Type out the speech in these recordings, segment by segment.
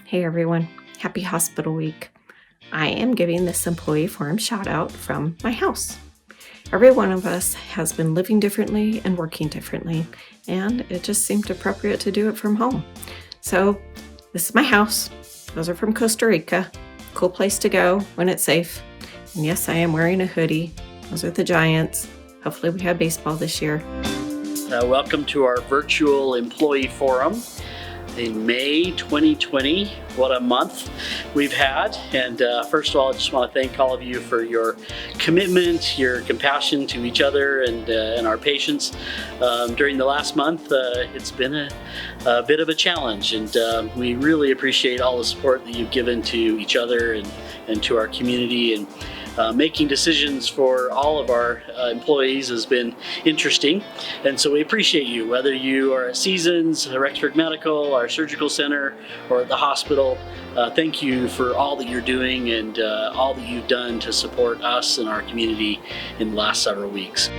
Hey everyone, happy hospital week. I am giving this employee forum shout out from my house. Every one of us has been living differently and working differently, and it just seemed appropriate to do it from home. So this is my house. Those are from Costa Rica. Cool place to go when it's safe. And yes, I am wearing a hoodie. Those are the Giants. Hopefully we have baseball this year. Welcome to our virtual employee forum in May 2020. What a month we've had. And first of all, I just want to thank all of you for your commitment, your compassion to each other and our patients. During the last month, it's been a bit of a challenge, and we really appreciate all the support that you've given to each other and to our community. And making decisions for all of our employees has been interesting, and so we appreciate you, whether you are at Seasons, Rexford Medical, our surgical center, or at the hospital. Thank you for all that you're doing and all that you've done to support us and our community in the last several weeks.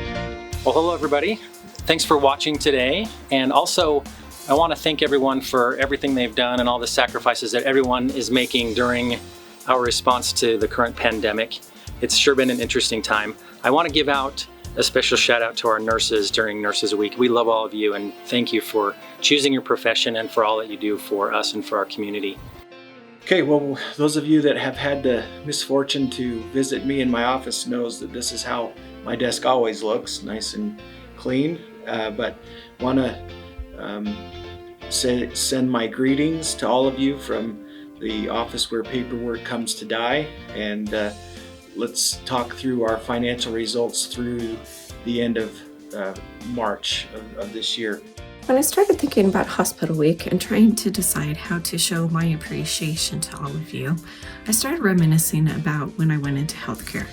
Well, hello everybody. Thanks for watching today, and also I want to thank everyone for everything they've done and all the sacrifices that everyone is making during our response to the current pandemic. It's sure been an interesting time. I want to give out a special shout out to our nurses during Nurses Week. We love all of you, and thank you for choosing your profession and for all that you do for us and for our community. Okay, well, those of you that have had the misfortune to visit me in my office knows that this is how my desk always looks, nice and clean. But want to send my greetings to all of you from the office where paperwork comes to die, and let's talk through our financial results through the end of March of this year. When I started thinking about Hospital Week and trying to decide how to show my appreciation to all of you, I started reminiscing about when I went into healthcare.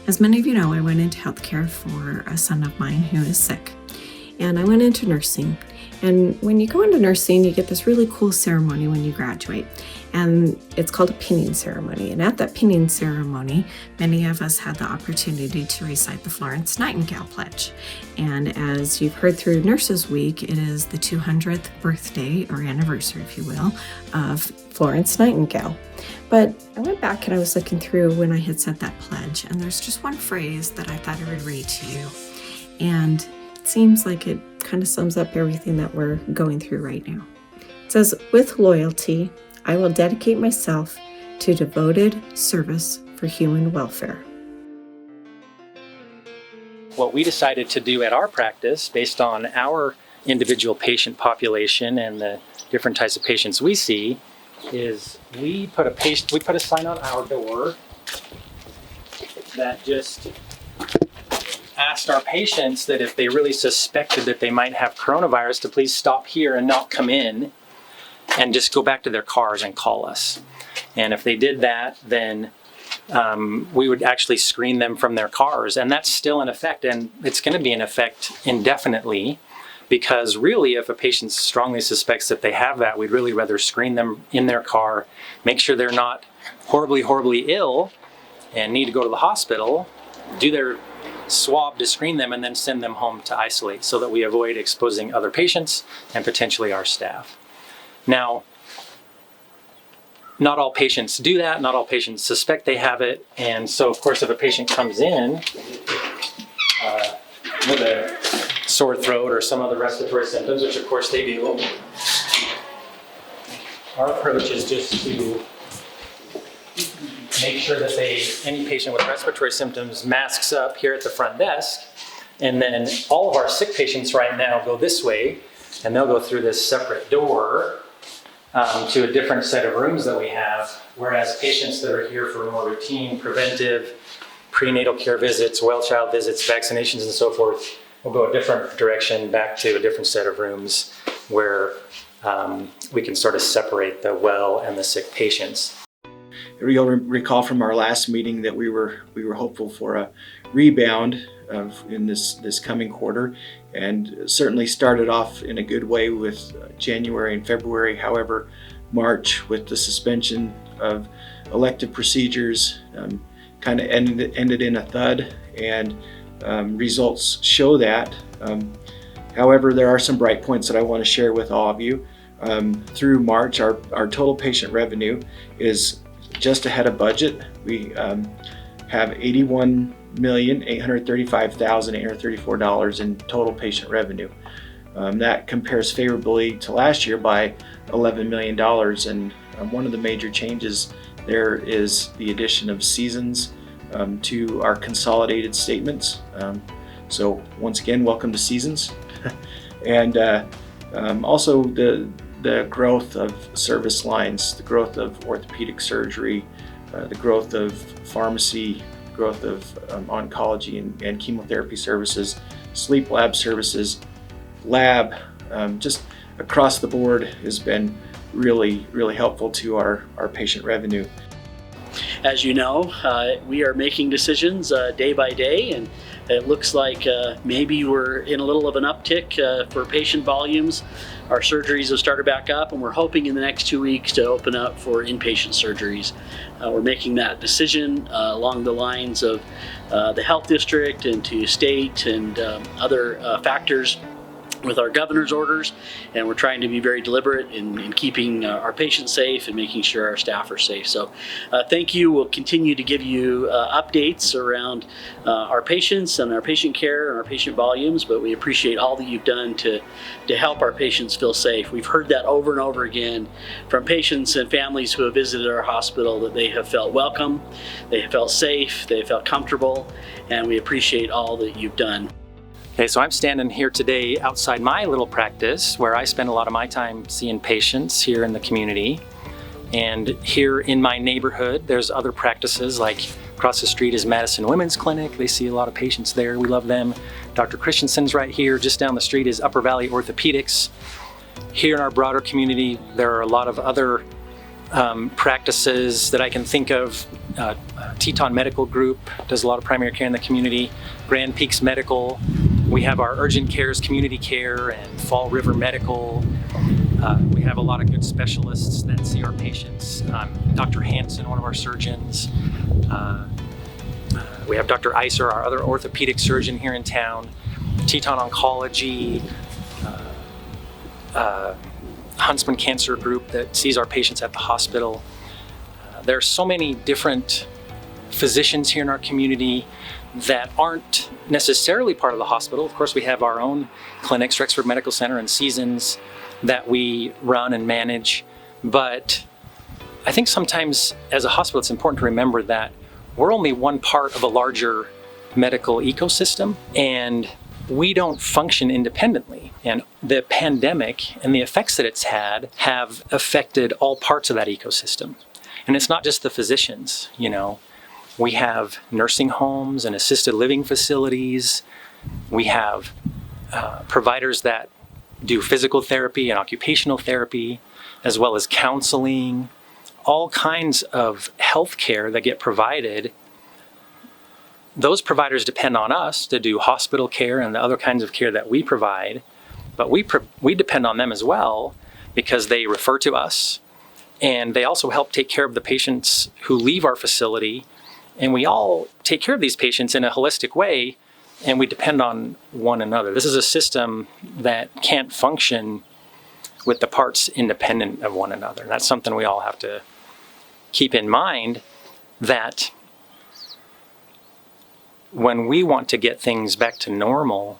As many of you know, I went into healthcare for a son of mine who is sick, and I went into nursing. And when you go into nursing, you get this really cool ceremony when you graduate, and it's called a pinning ceremony. And at that pinning ceremony, many of us had the opportunity to recite the Florence Nightingale Pledge. And as you've heard through Nurses Week, it is the 200th birthday or anniversary, if you will, of Florence Nightingale. But I went back and I was looking through when I had said that pledge, and there's just one phrase that I thought I would read to you. And it seems like it kind of sums up everything that we're going through right now. It says, "With loyalty, I will dedicate myself to devoted service for human welfare." What we decided to do at our practice, based on our individual patient population and the different types of patients we see, is we put a sign on our door that just asked our patients that if they really suspected that they might have coronavirus, to please stop here and not come in and just go back to their cars and call us. And if they did that, then we would actually screen them from their cars. And that's still in effect, and it's going to be in effect indefinitely, because really if a patient strongly suspects that they have that, we'd really rather screen them in their car, make sure they're not horribly, horribly ill and need to go to the hospital, do their swab to screen them, and then send them home to isolate so that we avoid exposing other patients and potentially our staff. Now, not all patients do that, not all patients suspect they have it, and so of course if a patient comes in with a sore throat or some other respiratory symptoms, which of course they do, our approach is just to make sure that any patient with respiratory symptoms masks up here at the front desk, and then all of our sick patients right now go this way, and they'll go through this separate door to a different set of rooms that we have, whereas patients that are here for more routine, preventive, prenatal care visits, well child visits, vaccinations, and so forth, will go a different direction back to a different set of rooms where we can sort of separate the well and the sick patients. You'll recall from our last meeting that we were hopeful for a rebound in this coming quarter, and certainly started off in a good way with January and February. However, March, with the suspension of elective procedures, kind of ended in a thud, and results show that. However, there are some bright points that I want to share with all of you. Through March, our total patient revenue is just ahead of budget. We have $81,835,834 in total patient revenue. That compares favorably to last year by $11 million. And one of the major changes there is the addition of seasons to our consolidated statements. So once again, welcome to Seasons. And also the growth of service lines, the growth of orthopedic surgery, the growth of pharmacy, growth of oncology and chemotherapy services, sleep lab services, lab, just across the board has been really, really helpful to our patient revenue. As you know, we are making decisions day by day, and it looks like maybe we're in a little of an uptick for patient volumes. Our surgeries have started back up, and we're hoping in the next 2 weeks to open up for inpatient surgeries. We're making that decision along the lines of the health district and to state and other factors with our governor's orders, and we're trying to be very deliberate in keeping our patients safe and making sure our staff are safe. So thank you. We'll continue to give you updates around our patients and our patient care and our patient volumes, but we appreciate all that you've done to help our patients feel safe. We've heard that over and over again from patients and families who have visited our hospital, that they have felt welcome, they have felt safe, they have felt comfortable, and we appreciate all that you've done. Okay, so I'm standing here today outside my little practice where I spend a lot of my time seeing patients here in the community. And here in my neighborhood, there's other practices, like across the street is Madison Women's Clinic. They see a lot of patients there. We love them. Dr. Christensen's right here. Just down the street is Upper Valley Orthopedics. Here in our broader community, there are a lot of other practices that I can think of. Teton Medical Group does a lot of primary care in the community. Grand Peaks Medical. We have our urgent cares, community care, and Fall River Medical. We have a lot of good specialists that see our patients. Dr. Hansen, one of our surgeons. We have Dr. Iser, our other orthopedic surgeon here in town. Teton Oncology, Huntsman Cancer Group that sees our patients at the hospital. There are so many different physicians here in our community that aren't necessarily part of the hospital. Of course, we have our own clinics, Rexford Medical Center and Seasons, that we run and manage. But I think sometimes as a hospital, it's important to remember that we're only one part of a larger medical ecosystem, and we don't function independently. And the pandemic and the effects that it's had have affected all parts of that ecosystem. And it's not just the physicians, you know. We have nursing homes and assisted living facilities. We have providers that do physical therapy and occupational therapy, as well as counseling, all kinds of health care that get provided. Those providers depend on us to do hospital care and the other kinds of care that we provide, but we depend on them as well because they refer to us, and they also help take care of the patients who leave our facility. And we all take care of these patients in a holistic way, and we depend on one another. This is a system that can't function with the parts independent of one another. And that's something we all have to keep in mind, that when we want to get things back to normal,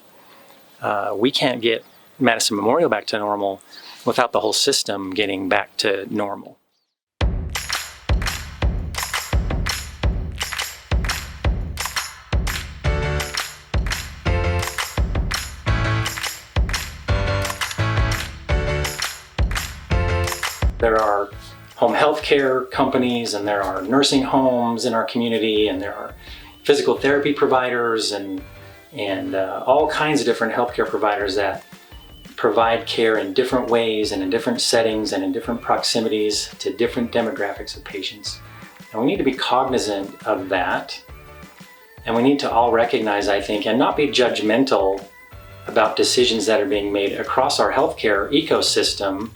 we can't get Madison Memorial back to normal without the whole system getting back to normal. There are home health care companies, and there are nursing homes in our community, and there are physical therapy providers and all kinds of different healthcare providers that provide care in different ways and in different settings and in different proximities to different demographics of patients. And we need to be cognizant of that. And we need to all recognize, I think, and not be judgmental about decisions that are being made across our healthcare ecosystem.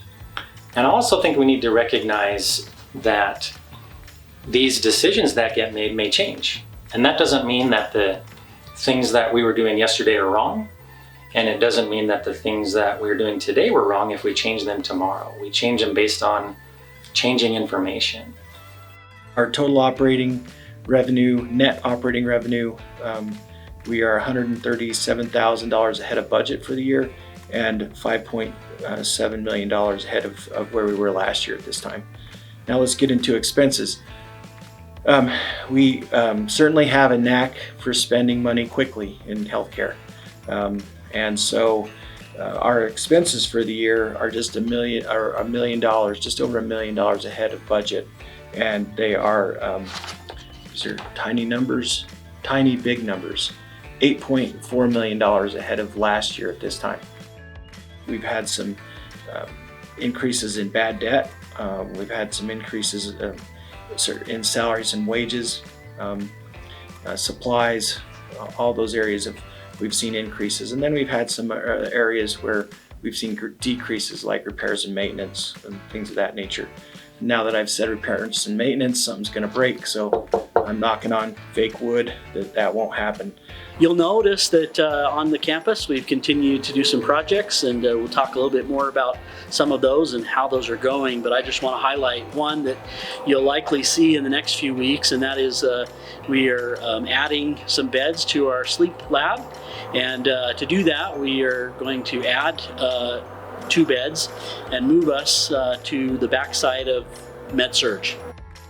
And I also think we need to recognize that these decisions that get made may change. And that doesn't mean that the things that we were doing yesterday are wrong. And it doesn't mean that the things that we're doing today were wrong if we change them tomorrow. We change them based on changing information. Our total operating revenue, net operating revenue, we are $137,000 ahead of budget for the year and $5.7 million ahead of where we were last year at this time. Now let's get into expenses. We certainly have a knack for spending money quickly in healthcare. And so our expenses for the year are just $1 million, just over $1 million ahead of budget. And they are, these are tiny numbers, tiny big numbers, $8.4 million ahead of last year at this time. We've had some increases in bad debt. We've had some increases in salaries and wages, supplies, all those areas we've seen increases. And then we've had some areas where we've seen decreases like repairs and maintenance and things of that nature. Now that I've said repairs and maintenance, something's gonna break, so I'm knocking on fake wood that won't happen. You'll notice that on the campus we've continued to do some projects, and we'll talk a little bit more about some of those and how those are going, but I just want to highlight one that you'll likely see in the next few weeks, and that is we are adding some beds to our sleep lab, and to do that we are going to add 2 beds and move us to the backside of Med-Surg.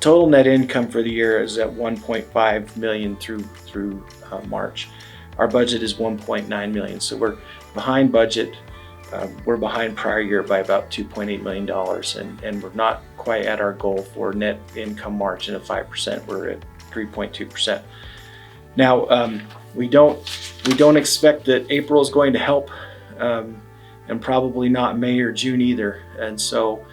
Total net income for the year is at $1.5 million through March. Our budget is $1.9 million, so we're behind budget. We're behind prior year by about $2.8 million, and we're not quite at our goal for net income margin of 5%. We're at 3.2%. Now, we don't expect that April is going to help, and probably not May or June either. And so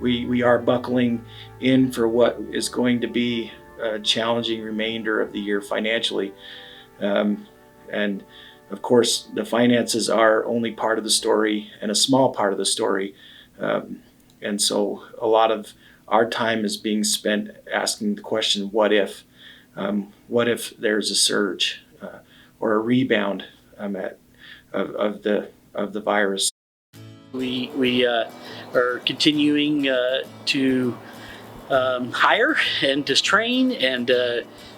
we are buckling in for what is going to be a challenging remainder of the year financially. And of course, the finances are only part of the story and a small part of the story. And so a lot of our time is being spent asking the question, what if? What if there's a surge or a rebound of the virus? We are continuing to hire and to train, and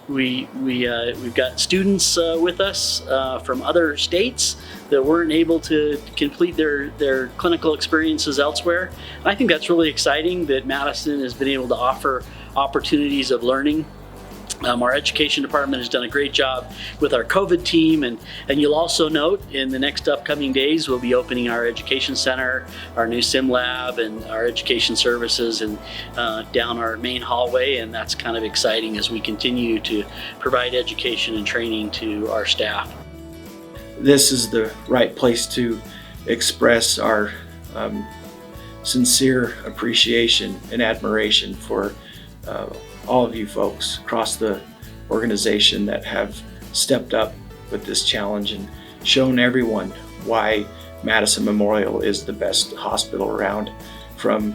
we've got students with us from other states that weren't able to complete their clinical experiences elsewhere. And I think that's really exciting that Madison has been able to offer opportunities of learning. Our education department has done a great job with our COVID team, and you'll also note in the next upcoming days we'll be opening our education center, our new sim lab, and our education services, and down our main hallway, and that's kind of exciting as we continue to provide education and training to our staff. This is the right place to express our sincere appreciation and admiration for all of you folks across the organization that have stepped up with this challenge and shown everyone why Madison Memorial is the best hospital around, from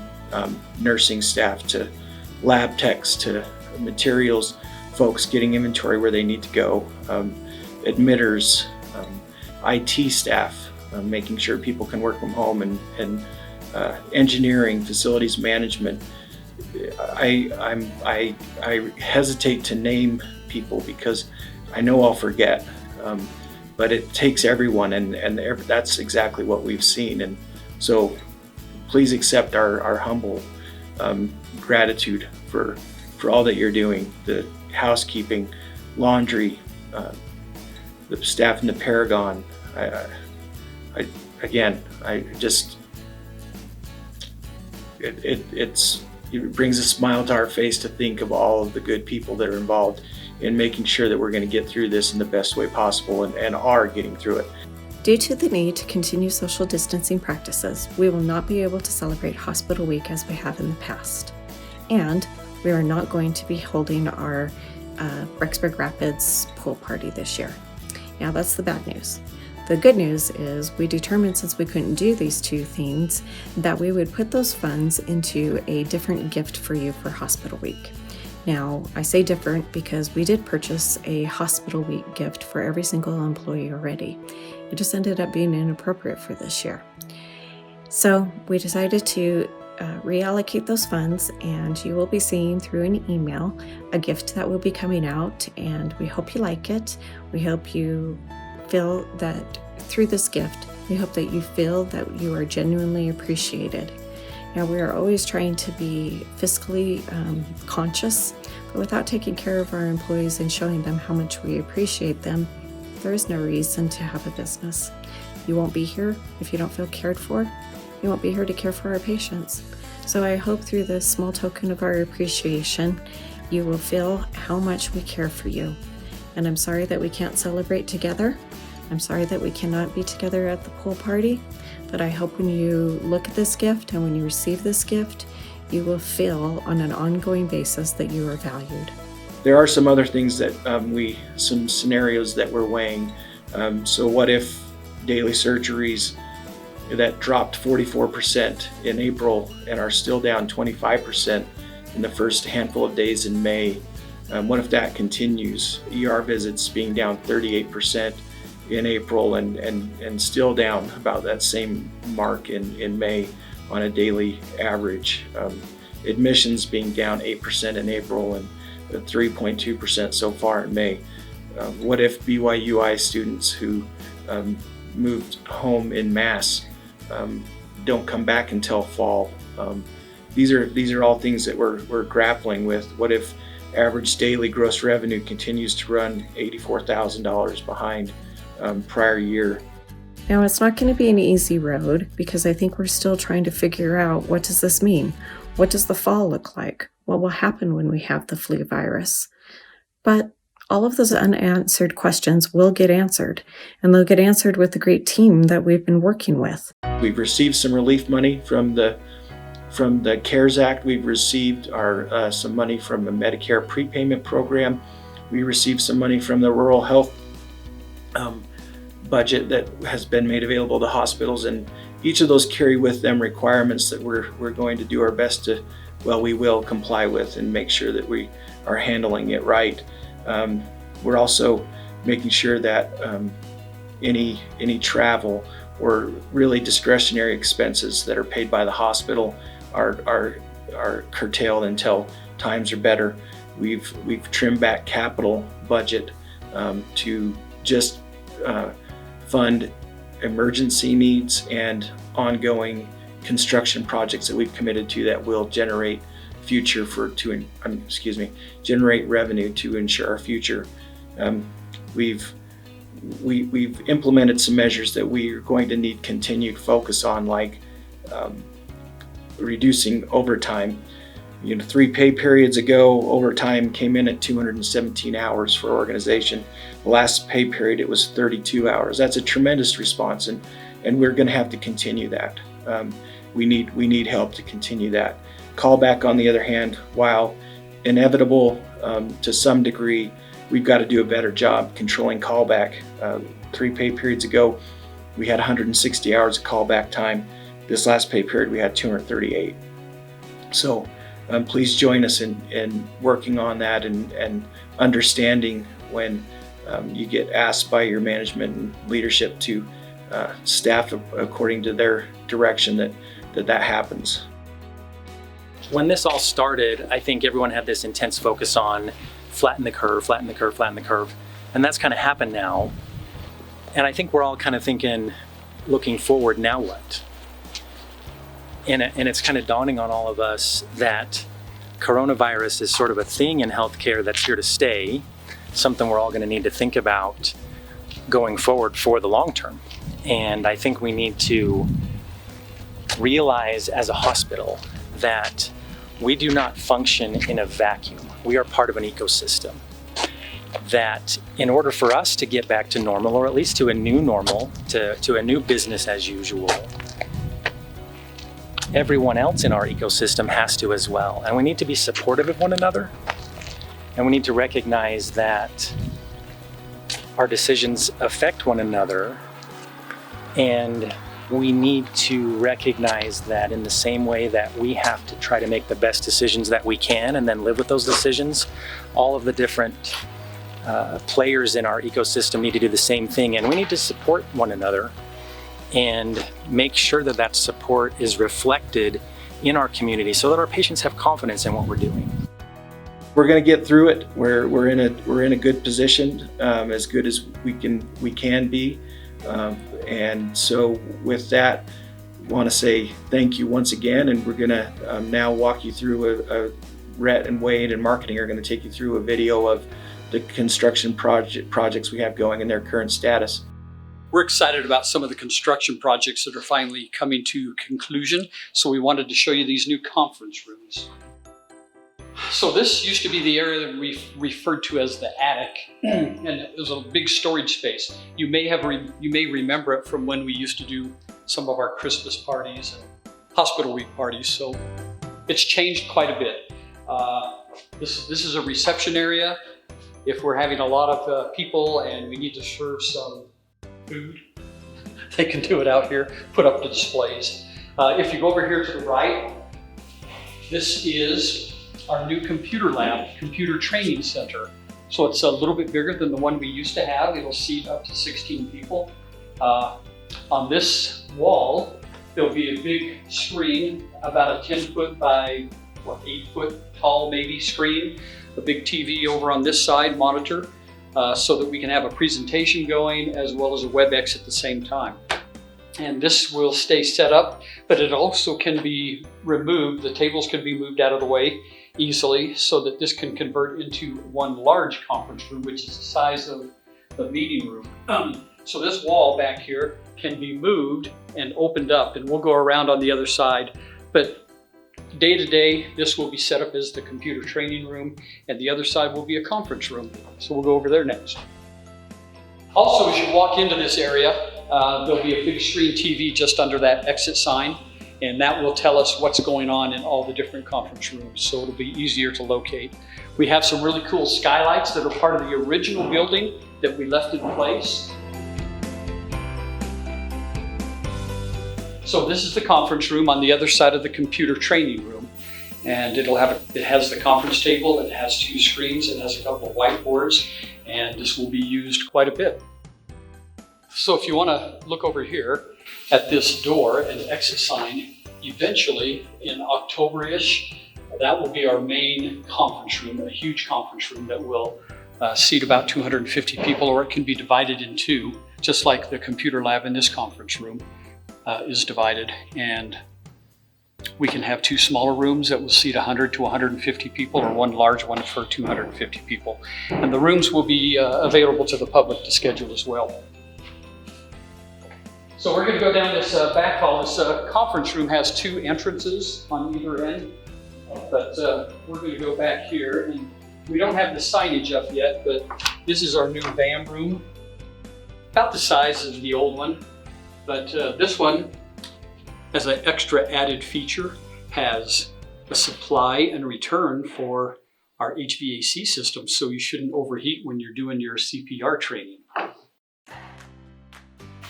nursing staff to lab techs to materials folks getting inventory where they need to go, admitters, IT staff, making sure people can work from home, and engineering, facilities management. I hesitate to name people because I know I'll forget, but it takes everyone, and that's exactly what we've seen. And so please accept our humble gratitude for all that you're doing, the housekeeping, laundry, the staff in the Paragon. It brings a smile to our face to think of all of the good people that are involved in making sure that we're going to get through this in the best way possible, and are getting through it. Due to the need to continue social distancing practices, we will not be able to celebrate Hospital Week as we have in the past. And we are not going to be holding our Rexburg Rapids pool party this year. Now that's the bad news. The good news is we determined, since we couldn't do these two things, that we would put those funds into a different gift for you for Hospital Week. Now, I say different because we did purchase a Hospital Week gift for every single employee already. It just ended up being inappropriate for this year. So we decided to reallocate those funds, and you will be seeing through an email a gift that will be coming out, and we hope you like it. We hope you feel that through this gift, we hope that you feel that you are genuinely appreciated. Now, we are always trying to be fiscally conscious, but without taking care of our employees and showing them how much we appreciate them, there is no reason to have a business. You won't be here if you don't feel cared for. You won't be here to care for our patients. So I hope through this small token of our appreciation, you will feel how much we care for you. And I'm sorry that we can't celebrate together. I'm sorry that we cannot be together at the pool party, but I hope when you look at this gift and when you receive this gift, you will feel on an ongoing basis that you are valued. There are some other things that some scenarios that we're weighing. So what if daily surgeries that dropped 44% in April and are still down 25% in the first handful of days in May? What if that continues? ER visits being down 38% in April and still down about that same mark in May on a daily average. Admissions being down 8% in April and 3.2% so far in May. What if BYUI students who moved home in mass don't come back until fall? These are all things that we're grappling with. What if average daily gross revenue continues to run $84,000 behind prior year? Now, it's not going to be an easy road because I think we're still trying to figure out, what does this mean? What does the fall look like? What will happen when we have the flu virus? But all of those unanswered questions will get answered, and they'll get answered with the great team that we've been working with. We've received some relief money from the CARES Act. We've received some money from the Medicare prepayment program. We received some money from the rural health budget that has been made available to hospitals, and each of those carry with them requirements that we're going to do our best to, we will comply with and make sure that we are handling it right. We're also making sure that any travel or really discretionary expenses that are paid by the hospital are curtailed until times are better. We've trimmed back capital budget to just fund emergency needs and ongoing construction projects that we've committed to that will generate generate revenue to ensure our future. We've implemented some measures that we are going to need continued focus on, like reducing overtime. 3 pay periods ago, overtime came in at 217 hours for organization. The last pay period, it was 32 hours. That's a tremendous response, and we're going to have to continue that. We need help to continue that. Callback, on the other hand, while inevitable to some degree, we've got to do a better job controlling callback. 3 pay periods ago, we had 160 hours of callback time. This last pay period, we had 238. So please join us in working on that and understanding when you get asked by your management and leadership to staff according to their direction that happens. When this all started, I think everyone had this intense focus on flatten the curve, flatten the curve, flatten the curve. And that's kind of happened now. And I think we're all kind of thinking, looking forward, now what? And it's kind of dawning on all of us that coronavirus is sort of a thing in healthcare that's here to stay, something we're all going to need to think about going forward for the long term. And I think we need to realize as a hospital that we do not function in a vacuum. We are part of an ecosystem. That in order for us to get back to normal, or at least to a new normal, to a new business as usual, everyone else in our ecosystem has to as well. And we need to be supportive of one another. And we need to recognize that our decisions affect one another. And we need to recognize that in the same way that we have to try to make the best decisions that we can and then live with those decisions, all of the different players in our ecosystem need to do the same thing, and we need to support one another and make sure that that support is reflected in our community so that our patients have confidence in what we're doing. We're going to get through it. We're in a good position, as good as we can be, and so with that, I want to say thank you once again, and we're going to now walk you through Rhett and Wade and marketing are going to take you through a video of the construction projects we have going in their current status. We're excited about some of the construction projects that are finally coming to conclusion, so we wanted to show you these new conference rooms. So this used to be the area that we referred to as the attic, and it was a big storage space. You may remember it from when we used to do some of our Christmas parties and hospital week parties, so it's changed quite a bit. This is a reception area. If we're having a lot of people and we need to serve some food, they can do it out here, put up the displays. If you go over here to the right, this is our new computer lab, computer training center. So it's a little bit bigger than the one we used to have. It'll seat up to 16 people. On this wall, there'll be a big screen, about a 10-foot by 8-foot tall maybe screen, a big TV over on this side, monitor, so that we can have a presentation going as well as a WebEx at the same time. And this will stay set up, but it also can be removed. The tables can be moved out of the way easily so that this can convert into one large conference room, which is the size of the meeting room. So this wall back here can be moved and opened up, and we'll go around on the other side. But day to day, this will be set up as the computer training room, and the other side will be a conference room. So we'll go over there next. Also, as you walk into this area, there'll be a big screen TV just under that exit sign, and that will tell us what's going on in all the different conference rooms, so it'll be easier to locate. We have some really cool skylights that are part of the original building that we left in place. So this is the conference room on the other side of the computer training room, and it has the conference table, it has 2 screens, it has a couple of whiteboards, and this will be used quite a bit. So if you want to look over here at this door and exit sign, eventually in October-ish, that will be our main conference room, a huge conference room that will seat about 250 people, or it can be divided in 2, just like the computer lab in this conference room is divided. And we can have 2 smaller rooms that will seat 100 to 150 people, or one large one for 250 people. And the rooms will be available to the public to schedule as well. So we're going to go down this back hall. This conference room has 2 entrances on either end, but we're going to go back here, and we don't have the signage up yet, but this is our new BAM room, about the size of the old one, but this one, as an extra added feature, has a supply and return for our HVAC system, so you shouldn't overheat when you're doing your CPR training.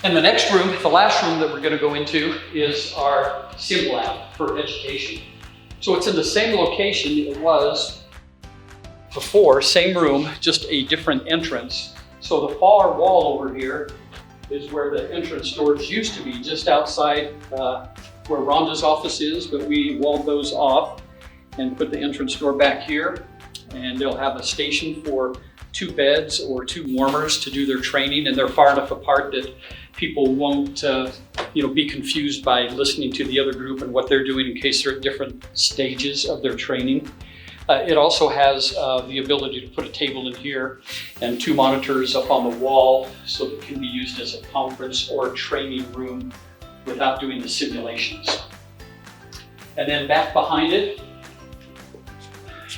And the next room, the last room that we're going to go into, is our sim lab for education. So it's in the same location it was before, same room, just a different entrance. So the far wall over here is where the entrance doors used to be, just outside where Rhonda's office is, but we walled those off and put the entrance door back here. And they'll have a station for 2 beds or 2 warmers to do their training, and they're far enough apart that people won't be confused by listening to the other group and what they're doing in case they're at different stages of their training. It also has the ability to put a table in here and 2 monitors up on the wall, so it can be used as a conference or training room without doing the simulations. And then back behind it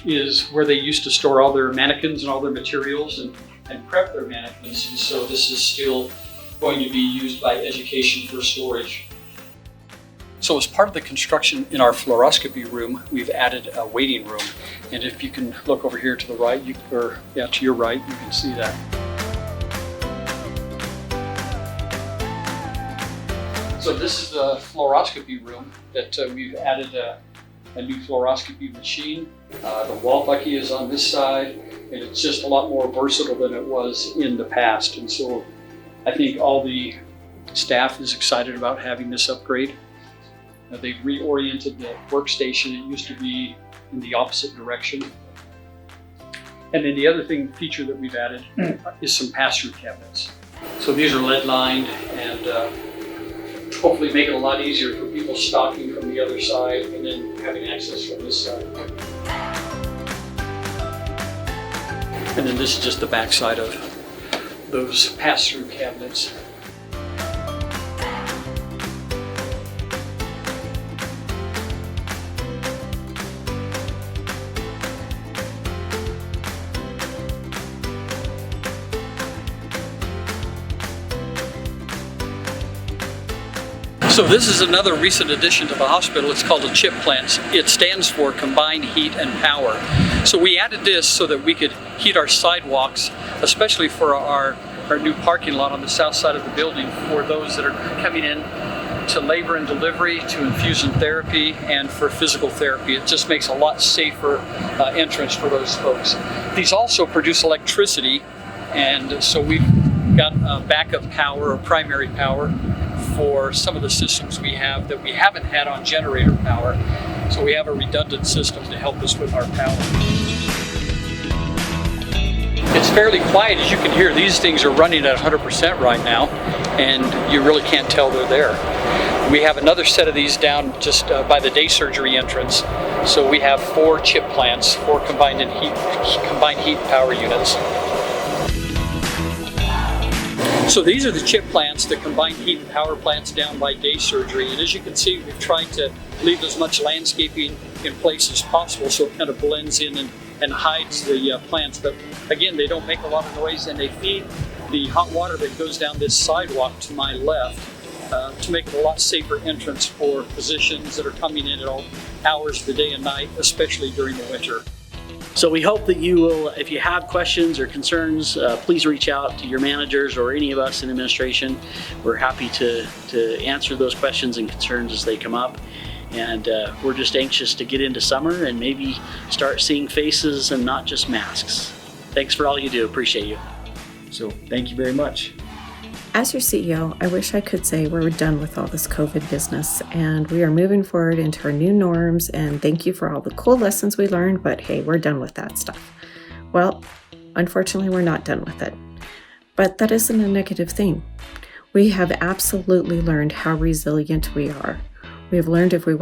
is where they used to store all their mannequins and all their materials and prep their mannequins. And so this is still going to be used by education for storage. So as part of the construction in our fluoroscopy room, we've added a waiting room. And if you can look over here to the right, to your right, you can see that. So this is the fluoroscopy room that we've added a new fluoroscopy machine. The wall bucky is on this side, and it's just a lot more versatile than it was in the past. And so I think all the staff is excited about having this upgrade. They've reoriented the workstation. It used to be in the opposite direction. And then the other feature that we've added is some pass-through cabinets. So these are lead lined and hopefully make it a lot easier for people stocking from the other side and then having access from this side. And then this is just the back side of those pass-through cabinets. So this is another recent addition to the hospital. It's called a CHIP plant. It stands for Combined Heat and Power. So we added this so that we could heat our sidewalks, especially for our new parking lot on the south side of the building for those that are coming in to labor and delivery, to infusion therapy, and for physical therapy. It just makes a lot safer entrance for those folks. These also produce electricity, and so we've got backup power or primary power for some of the systems we have that we haven't had on generator power. So we have a redundant system to help us with our power. It's fairly quiet, as you can hear. These things are running at 100% right now, and you really can't tell they're there. We have another set of these down just by the day surgery entrance. So we have 4 CHIP plants, 4 combined heat power units. So these are the CHIP plants, the combined heat and power plants down by day surgery. And as you can see, we've tried to leave as much landscaping in place as possible so it kind of blends in and hides the plants. But again, they don't make a lot of noise, and they feed the hot water that goes down this sidewalk to my left to make it a lot safer entrance for physicians that are coming in at all hours of the day and night, especially during the winter. So we hope that you will, if you have questions or concerns, please reach out to your managers or any of us in administration. We're happy to answer those questions and concerns as they come up. And we're just anxious to get into summer and maybe start seeing faces and not just masks. Thanks for all you do. Appreciate you. So thank you very much. As your CEO, I wish I could say we're done with all this COVID business and we are moving forward into our new norms, and thank you for all the cool lessons we learned, but hey, we're done with that stuff. Well, unfortunately, we're not done with it. But that isn't a negative thing. We have absolutely learned how resilient we are. We have learned if we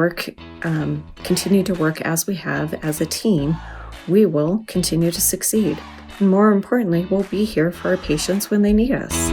continue to work as we have as a team, we will continue to succeed. And more importantly, we'll be here for our patients when they need us.